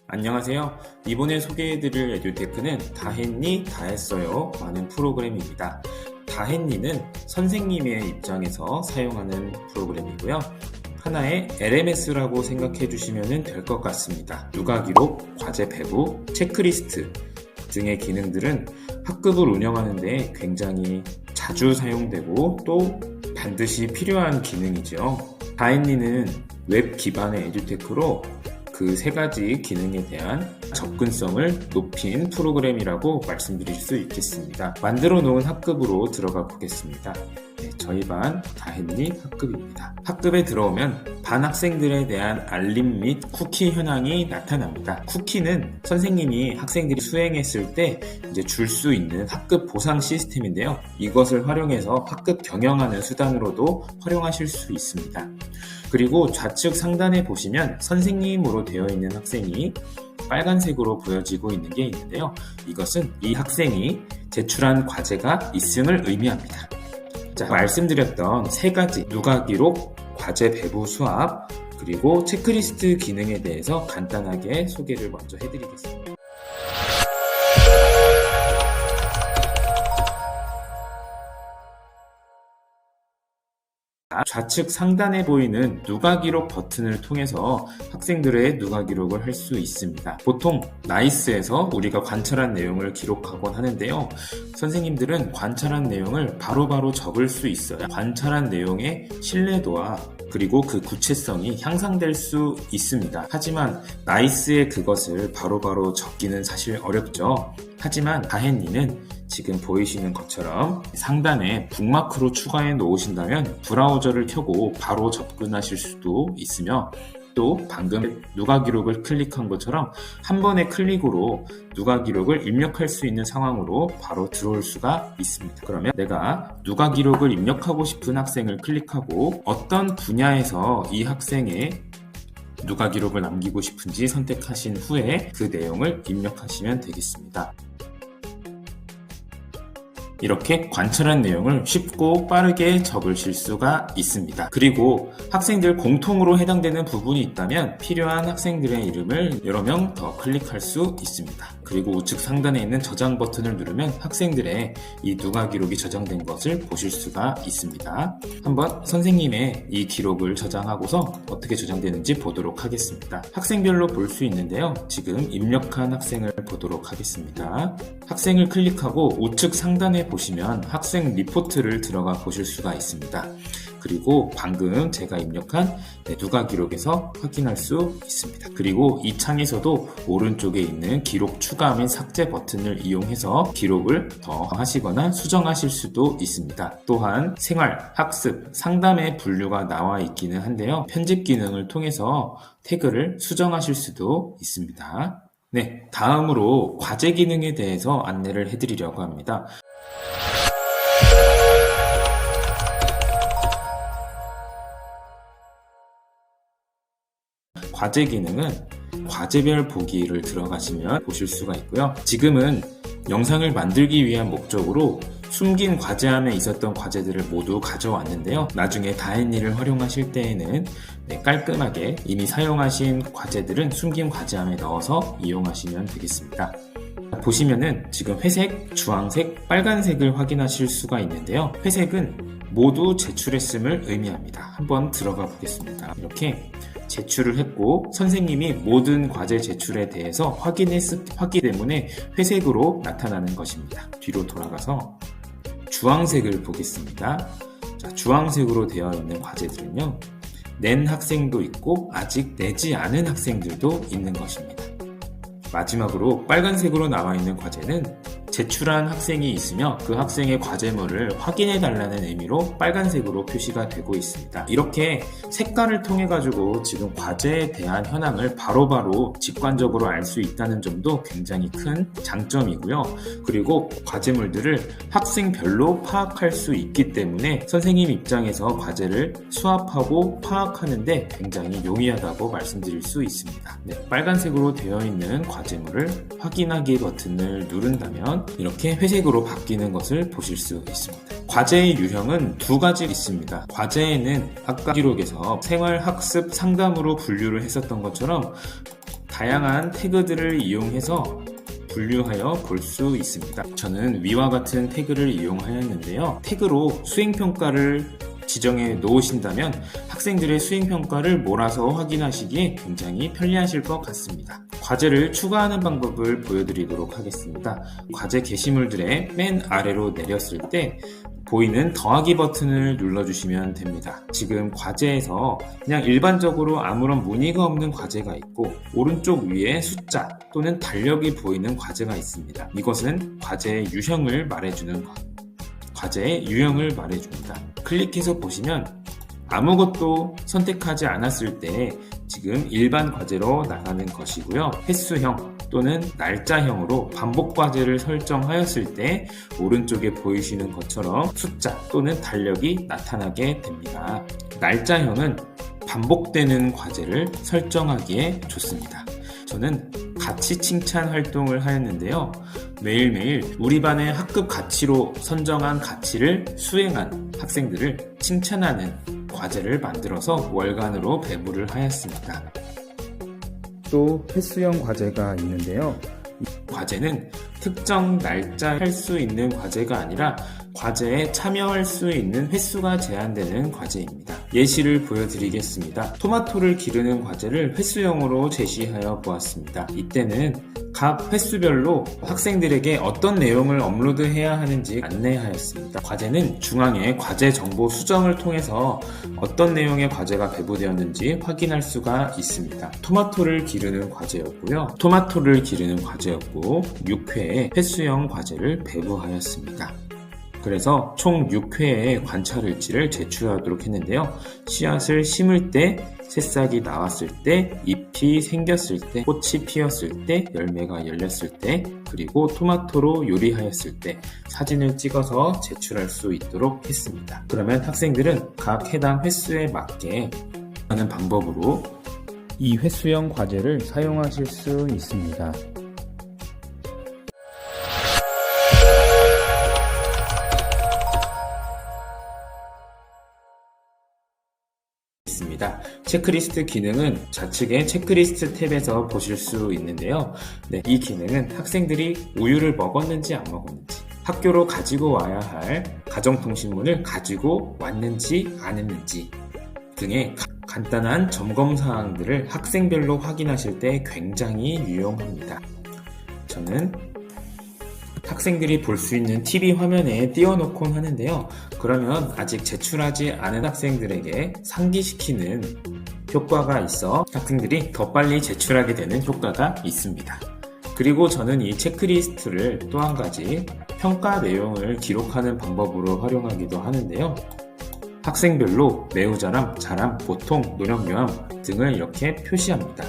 안녕하세요. 이번에 소개해드릴 에듀테크는 다했니? 다했어요 라는 프로그램입니다. 다했니는 선생님의 입장에서 사용하는 프로그램이고요. 하나의 LMS라고 생각해 주시면 될 것 같습니다. 누가 기록, 과제 배부, 체크리스트 등의 기능들은 학급을 운영하는 데 굉장히 자주 사용되고 또 반드시 필요한 기능이죠. 다했니는 웹 기반의 에듀테크로 그 세 가지 기능에 대한 접근성을 높인 프로그램이라고 말씀드릴 수 있겠습니다. 만들어 놓은 학급으로 들어가 보겠습니다. 저희 반 다했니 학급입니다. 학급에 들어오면 반 학생들에 대한 알림 및 쿠키 현황이 나타납니다. 쿠키는 선생님이 학생들이 수행했을 때 줄 수 있는 학급 보상 시스템인데요. 이것을 활용해서 학급 경영하는 수단으로도 활용하실 수 있습니다. 그리고 좌측 상단에 보시면 선생님으로 되어 있는 학생이 빨간색으로 보여지고 있는 게 있는데요. 이것은 이 학생이 제출한 과제가 있음을 의미합니다. 자, 말씀드렸던 세 가지 누가 기록, 과제 배부 수합, 그리고 체크리스트 기능에 대해서 간단하게 소개를 먼저 해드리겠습니다. 좌측 상단에 보이는 누가 기록 버튼을 통해서 학생들의 누가 기록을 할 수 있습니다. 보통 나이스에서 우리가 관찰한 내용을 기록하곤 하는데요. 선생님들은 관찰한 내용을 바로바로 적을 수 있어요. 관찰한 내용의 신뢰도와 그리고 그 구체성이 향상될 수 있습니다. 하지만 나이스의 그것을 바로바로 적기는 사실 어렵죠. 하지만 다했니는 지금 보이시는 것처럼 상단에 북마크로 추가해 놓으신다면 브라우저를 켜고 바로 접근하실 수도 있으며 또 방금 누가 기록을 클릭한 것처럼 한 번의 클릭으로 누가 기록을 입력할 수 있는 상황으로 바로 들어올 수가 있습니다. 그러면 내가 누가 기록을 입력하고 싶은 학생을 클릭하고 어떤 분야에서 이 학생의 누가 기록을 남기고 싶은지 선택하신 후에 그 내용을 입력하시면 되겠습니다. 이렇게 관찰한 내용을 쉽고 빠르게 적으실 수가 있습니다. 그리고 학생들 공통으로 해당되는 부분이 있다면 필요한 학생들의 이름을 여러 명 더 클릭할 수 있습니다. 그리고 우측 상단에 있는 저장 버튼을 누르면 학생들의 이 누가 기록이 저장된 것을 보실 수가 있습니다. 한번 선생님의 이 기록을 저장하고서 어떻게 저장되는지 보도록 하겠습니다. 학생별로 볼 수 있는데요. 지금 입력한 학생을 보도록 하겠습니다. 학생을 클릭하고 우측 상단에 보시면 학생 리포트를 들어가 보실 수가 있습니다. 그리고 방금 제가 입력한 누가 기록에서 확인할 수 있습니다. 그리고 이 창에서도 오른쪽에 있는 기록 추가 및 삭제 버튼을 이용해서 기록을 더 하시거나 수정하실 수도 있습니다. 또한 생활, 학습, 상담의 분류가 나와 있기는 한데요. 편집 기능을 통해서 태그를 수정하실 수도 있습니다. 네, 다음으로 과제 기능에 대해서 안내를 해드리려고 합니다. 과제 기능은 과제별 보기를 들어가시면 보실 수가 있고요. 지금은 영상을 만들기 위한 목적으로 숨긴 과제함에 있었던 과제들을 모두 가져왔는데요. 나중에 다했니를 활용하실 때에는 깔끔하게 이미 사용하신 과제들은 숨긴 과제함에 넣어서 이용하시면 되겠습니다. 보시면은 지금 회색, 주황색, 빨간색을 확인하실 수가 있는데요. 회색은 모두 제출했음을 의미합니다. 한번 들어가 보겠습니다. 이렇게 제출을 했고 선생님이 모든 과제 제출에 대해서 확인했기 때문에 회색으로 나타나는 것입니다. 뒤로 돌아가서 주황색을 보겠습니다. 자, 주황색으로 되어 있는 과제들은요. 낸 학생도 있고 아직 내지 않은 학생들도 있는 것입니다. 마지막으로 빨간색으로 나와 있는 과제는 제출한 학생이 있으며 그 학생의 과제물을 확인해 달라는 의미로 빨간색으로 표시가 되고 있습니다. 이렇게 색깔을 통해 가지고 지금 과제에 대한 현황을 바로바로 직관적으로 알 수 있다는 점도 굉장히 큰 장점이고요. 그리고 과제물들을 학생별로 파악할 수 있기 때문에 선생님 입장에서 과제를 수합하고 파악하는데 굉장히 용이하다고 말씀드릴 수 있습니다. 빨간색으로 되어 있는 과제물을 확인하기 버튼을 누른다면 이렇게 회색으로 바뀌는 것을 보실 수 있습니다. 과제의 유형은 두 가지 있습니다. 과제에는 아까 기록에서 생활, 학습, 상담으로 분류를 했었던 것처럼 다양한 태그들을 이용해서 분류하여 볼 수 있습니다. 저는 위와 같은 태그를 이용하였는데요. 태그로 수행평가를 지정해 놓으신다면 학생들의 수행평가를 몰아서 확인하시기에 굉장히 편리하실 것 같습니다. 과제를 추가하는 방법을 보여드리도록 하겠습니다. 과제 게시물들의 맨 아래로 내렸을 때 보이는 더하기 버튼을 눌러주시면 됩니다. 지금 과제에서 그냥 일반적으로 아무런 무늬가 없는 과제가 있고 오른쪽 위에 숫자 또는 달력이 보이는 과제가 있습니다. 이것은 과제의 유형을 말해주는 것. 과제의 유형을 말해줍니다. 클릭해서 보시면 아무것도 선택하지 않았을 때 지금 일반 과제로 나가는 것이고요. 횟수형 또는 날짜형으로 반복 과제를 설정하였을 때 오른쪽에 보이시는 것처럼 숫자 또는 달력이 나타나게 됩니다. 날짜형은 반복되는 과제를 설정하기에 좋습니다. 저는 가치 칭찬 활동을 하였는데요. 매일매일 우리 반의 학급 가치로 선정한 가치를 수행한 학생들을 칭찬하는 과제를 만들어서 월간으로 배부를 하였습니다. 또 횟수형 과제가 있는데요. 이 과제는 특정 날짜 할 수 있는 과제가 아니라 과제에 참여할 수 있는 횟수가 제한되는 과제입니다. 예시를 보여드리겠습니다. 토마토를 기르는 과제를 횟수형으로 제시하여 보았습니다. 이때는 각 횟수별로 학생들에게 어떤 내용을 업로드해야 하는지 안내하였습니다. 과제는 중앙에 과제 정보 수정을 통해서 어떤 내용의 과제가 배부되었는지 확인할 수가 있습니다. 토마토를 기르는 과제였고 6회의 횟수형 과제를 배부하였습니다. 그래서 총 6회의 관찰일지를 제출하도록 했는데요. 씨앗을 심을 때, 새싹이 나왔을 때, 잎이 생겼을 때, 꽃이 피었을 때, 열매가 열렸을 때, 그리고 토마토로 요리하였을 때 사진을 찍어서 제출할 수 있도록 했습니다. 그러면 학생들은 각 해당 횟수에 맞게 하는 방법으로 이 횟수형 과제를 사용하실 수 있습니다. 체크리스트 기능은 좌측의 체크리스트 탭에서 보실 수 있는데요. 이 기능은 학생들이 우유를 먹었는지 안 먹었는지, 학교로 가지고 와야 할 가정통신문을 가지고 왔는지 안 했는지 등의 간단한 점검 사항들을 학생별로 확인하실 때 굉장히 유용합니다. 저는 학생들이 볼 수 있는 TV 화면에 띄워놓곤 하는데요. 그러면 아직 제출하지 않은 학생들에게 상기시키는 효과가 있어 학생들이 더 빨리 제출하게 되는 효과가 있습니다. 그리고 저는 이 체크리스트를 또 한 가지 평가 내용을 기록하는 방법으로 활용하기도 하는데요. 학생별로 매우 잘함, 보통, 노력 요함 등을 이렇게 표시합니다.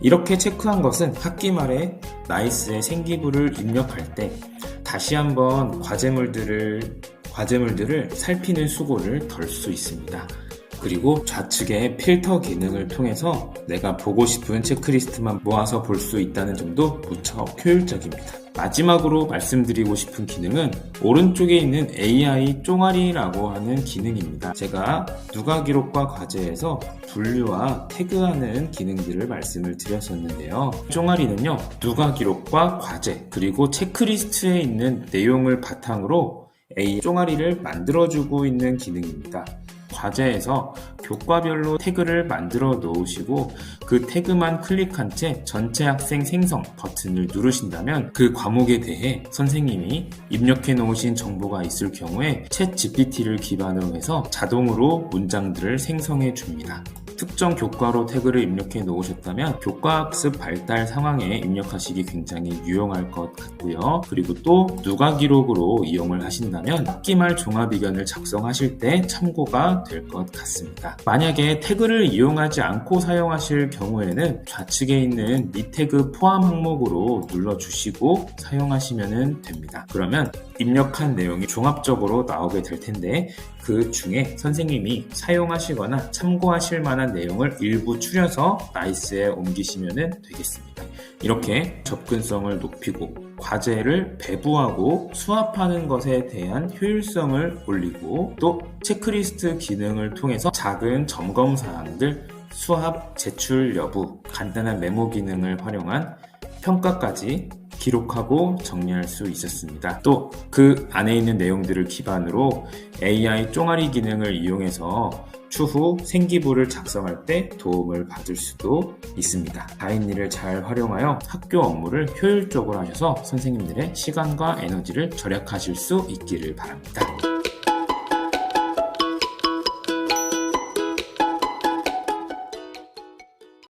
이렇게 체크한 것은 학기 말에 나이스의 생기부를 입력할 때 다시 한번 과제물들을 살피는 수고를 덜 수 있습니다. 그리고 좌측의 필터 기능을 통해서 내가 보고 싶은 체크리스트만 모아서 볼 수 있다는 점도 무척 효율적입니다. 마지막으로 말씀드리고 싶은 기능은 오른쪽에 있는 AI 쫑아리라고 하는 기능입니다. 제가 누가 기록과 과제에서 분류와 태그하는 기능들을 말씀을 드렸었는데요. 쫑아리는요, 누가 기록과 과제 그리고 체크리스트에 있는 내용을 바탕으로 AI 쫑아리를 만들어주고 있는 기능입니다. 과제에서 교과별로 태그를 만들어 놓으시고 그 태그만 클릭한 채 전체 학생 생성 버튼을 누르신다면 그 과목에 대해 선생님이 입력해 놓으신 정보가 있을 경우에 챗GPT를 기반으로 해서 자동으로 문장들을 생성해 줍니다. 특정 교과로 태그를 입력해 놓으셨다면 교과학습 발달 상황에 입력하시기 굉장히 유용할 것 같고요. 그리고 또 누가 기록으로 이용을 하신다면 학기말 종합의견을 작성하실 때 참고가 될 것 같습니다. 만약에 태그를 이용하지 않고 사용하실 경우에는 좌측에 있는 미 태그 포함 항목으로 눌러주시고 사용하시면 됩니다. 그러면 입력한 내용이 종합적으로 나오게 될 텐데 그 중에 선생님이 사용하시거나 참고하실 만한 내용을 일부 추려서 나이스에 옮기시면 되겠습니다. 이렇게 접근성을 높이고 과제를 배부하고 수합하는 것에 대한 효율성을 올리고 또 체크리스트 기능을 통해서 작은 점검 사항들, 수학 제출 여부, 간단한 메모 기능을 활용한 평가까지 기록하고 정리할 수 있었습니다. 또 그 안에 있는 내용들을 기반으로 AI 쫑아리 기능을 이용해서 추후 생기부를 작성할 때 도움을 받을 수도 있습니다. 다인리를 잘 활용하여 학교 업무를 효율적으로 하셔서 선생님들의 시간과 에너지를 절약하실 수 있기를 바랍니다.